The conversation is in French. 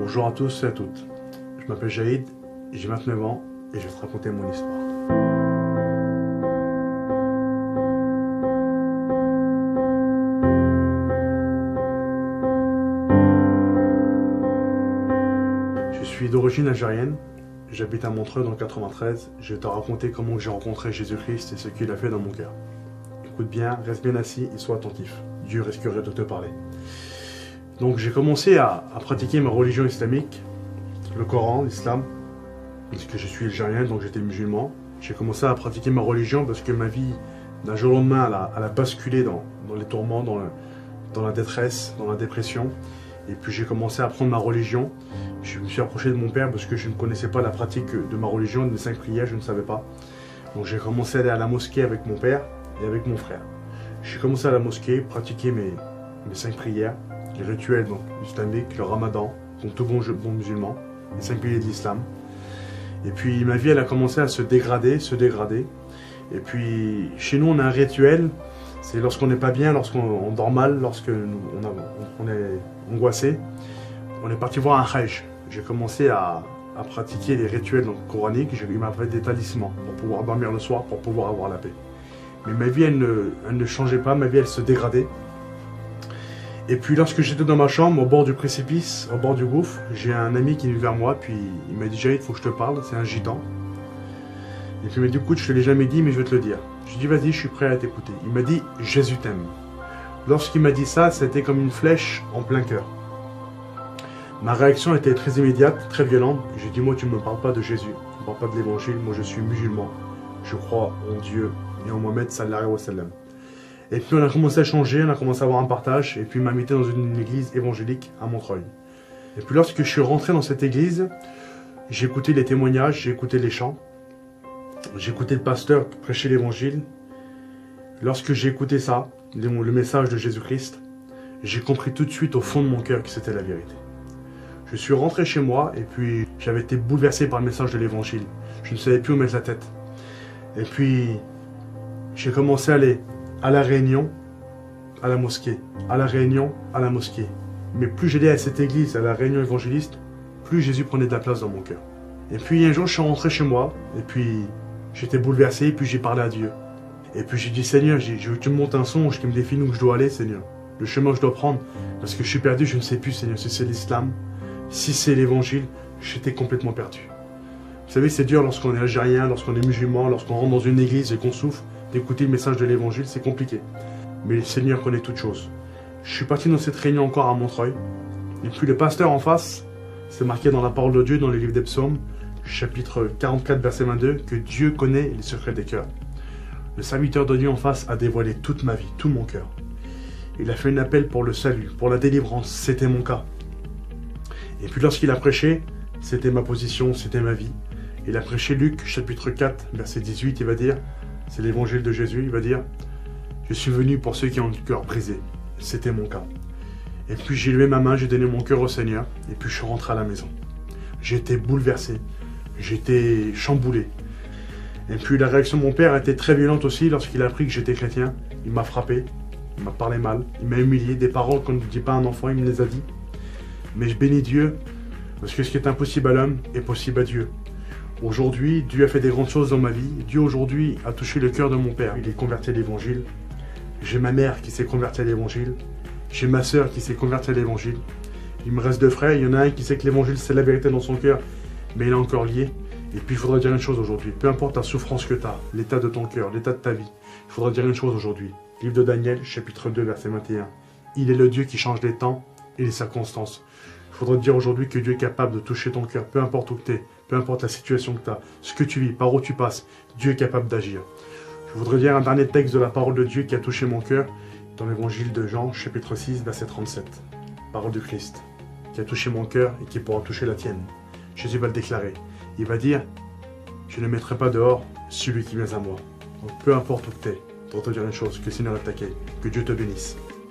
Bonjour à tous et à toutes. Je m'appelle Jaïd, j'ai 29 ans et je vais te raconter mon histoire. Je suis d'origine algérienne, j'habite à Montreux dans le 93. Je vais te raconter comment j'ai rencontré Jésus-Christ et ce qu'il a fait dans mon cœur. Écoute bien, reste bien assis et sois attentif. Dieu risquerait de te parler. Donc j'ai commencé à pratiquer ma religion islamique, le Coran, l'islam, parce que je suis algérien, donc j'étais musulman. J'ai commencé à pratiquer ma religion parce que ma vie, d'un jour au lendemain, elle a basculé dans les tourments, dans la détresse, dans la dépression. Et puis j'ai commencé à apprendre ma religion. Je me suis approché de mon père parce que je ne connaissais pas la pratique de ma religion, de mes 5 prières, je ne savais pas. Donc j'ai commencé à aller à la mosquée avec mon père et avec mon frère. J'ai commencé à la mosquée, pratiquer mes 5 prières, les rituels donc, islamiques, le ramadan, comme tout bon musulman, les 5 piliers de l'islam. Et puis ma vie elle a commencé à se dégrader. Et puis chez nous on a un rituel, c'est lorsqu'on n'est pas bien, lorsqu'on dort mal, lorsqu'on est angoissé, on est parti voir un hajj. J'ai commencé à pratiquer les rituels donc, coraniques, il m'a fait des talismans pour pouvoir dormir le soir, pour pouvoir avoir la paix. Mais ma vie elle ne changeait pas, ma vie elle se dégradait. Et puis lorsque j'étais dans ma chambre, au bord du précipice, au bord du gouffre, j'ai un ami qui est venu vers moi, puis il m'a dit « Jaïd, il faut que je te parle, c'est un gitan. » Et puis il m'a dit « Écoute, je te l'ai jamais dit, mais je vais te le dire. » Je lui ai dit « Vas-y, je suis prêt à t'écouter. » Il m'a dit « Jésus t'aime. » Lorsqu'il m'a dit ça, c'était comme une flèche en plein cœur. Ma réaction était très immédiate, très violente. J'ai dit « Moi, tu ne me parles pas de Jésus, tu ne me parles pas de l'évangile, moi je suis musulman. Je crois en Dieu et en Mohamed sallallahu alayhi wa sallam. » Et puis on a commencé à changer, on a commencé à avoir un partage, et puis il m'a invité dans une église évangélique à Montreuil. Et puis lorsque je suis rentré dans cette église, j'ai écouté les témoignages, j'ai écouté les chants, j'ai écouté le pasteur prêcher l'évangile. Lorsque j'ai écouté ça, le message de Jésus-Christ, j'ai compris tout de suite au fond de mon cœur que c'était la vérité. Je suis rentré chez moi, et puis j'avais été bouleversé par le message de l'évangile. Je ne savais plus où mettre la tête. Et puis j'ai commencé à aller à la réunion, à la mosquée, à la réunion, à la mosquée. Mais plus j'allais à cette église, à la réunion évangéliste, plus Jésus prenait de la place dans mon cœur. Et puis un jour, je suis rentré chez moi, et puis j'étais bouleversé, et puis j'ai parlé à Dieu. Et puis j'ai dit, Seigneur, je veux que tu me montes un songe qui me définit où je dois aller, Seigneur. Le chemin que je dois prendre, parce que je suis perdu, je ne sais plus, Seigneur, si c'est l'islam, si c'est l'évangile, j'étais complètement perdu. Vous savez, c'est dur lorsqu'on est algérien, lorsqu'on est musulman, lorsqu'on rentre dans une église et qu'on souffre, d'écouter le message de l'évangile, c'est compliqué. Mais le Seigneur connaît toutes choses. Je suis parti dans cette réunion encore à Montreuil. Et puis le pasteur en face, c'est marqué dans la parole de Dieu, dans le livre des psaumes, chapitre 44, verset 22, que Dieu connaît les secrets des cœurs. Le serviteur de Dieu en face a dévoilé toute ma vie, tout mon cœur. Il a fait un appel pour le salut, pour la délivrance, c'était mon cas. Et puis lorsqu'il a prêché, c'était ma position, c'était ma vie. Il a prêché Luc, chapitre 4, verset 18, il va dire, c'est l'évangile de Jésus, il va dire « Je suis venu pour ceux qui ont le cœur brisé. » C'était mon cas. Et puis j'ai levé ma main, j'ai donné mon cœur au Seigneur, et puis je suis rentré à la maison. J'étais bouleversé, j'étais chamboulé. Et puis la réaction de mon père était très violente aussi lorsqu'il a appris que j'étais chrétien. Il m'a frappé, il m'a parlé mal, il m'a humilié, des paroles qu'on ne dit pas à un enfant, il me les a dit. Mais je bénis Dieu, parce que ce qui est impossible à l'homme est possible à Dieu. Aujourd'hui, Dieu a fait des grandes choses dans ma vie. Dieu aujourd'hui a touché le cœur de mon père. Il est converti à l'évangile. J'ai ma mère qui s'est convertie à l'évangile. J'ai ma soeur qui s'est convertie à l'évangile. Il me reste 2 frères. Il y en a un qui sait que l'évangile c'est la vérité dans son cœur, mais il est encore lié. Et puis il faudra dire une chose aujourd'hui. Peu importe la souffrance que tu as, l'état de ton cœur, l'état de ta vie, il faudra dire une chose aujourd'hui. Livre de Daniel, chapitre 2, verset 21. Il est le Dieu qui change les temps et les circonstances. Il faudra dire aujourd'hui que Dieu est capable de toucher ton cœur, peu importe où tu es. Peu importe la situation que tu as, ce que tu vis, par où tu passes, Dieu est capable d'agir. Je voudrais lire un dernier texte de la parole de Dieu qui a touché mon cœur dans l'évangile de Jean, chapitre 6, verset 37. Parole de Christ, qui a touché mon cœur et qui pourra toucher la tienne. Jésus va le déclarer. Il va dire, je ne mettrai pas dehors celui qui vient à moi. Donc peu importe où tu es, pour te dire une chose, que le Seigneur est attaqué, que Dieu te bénisse.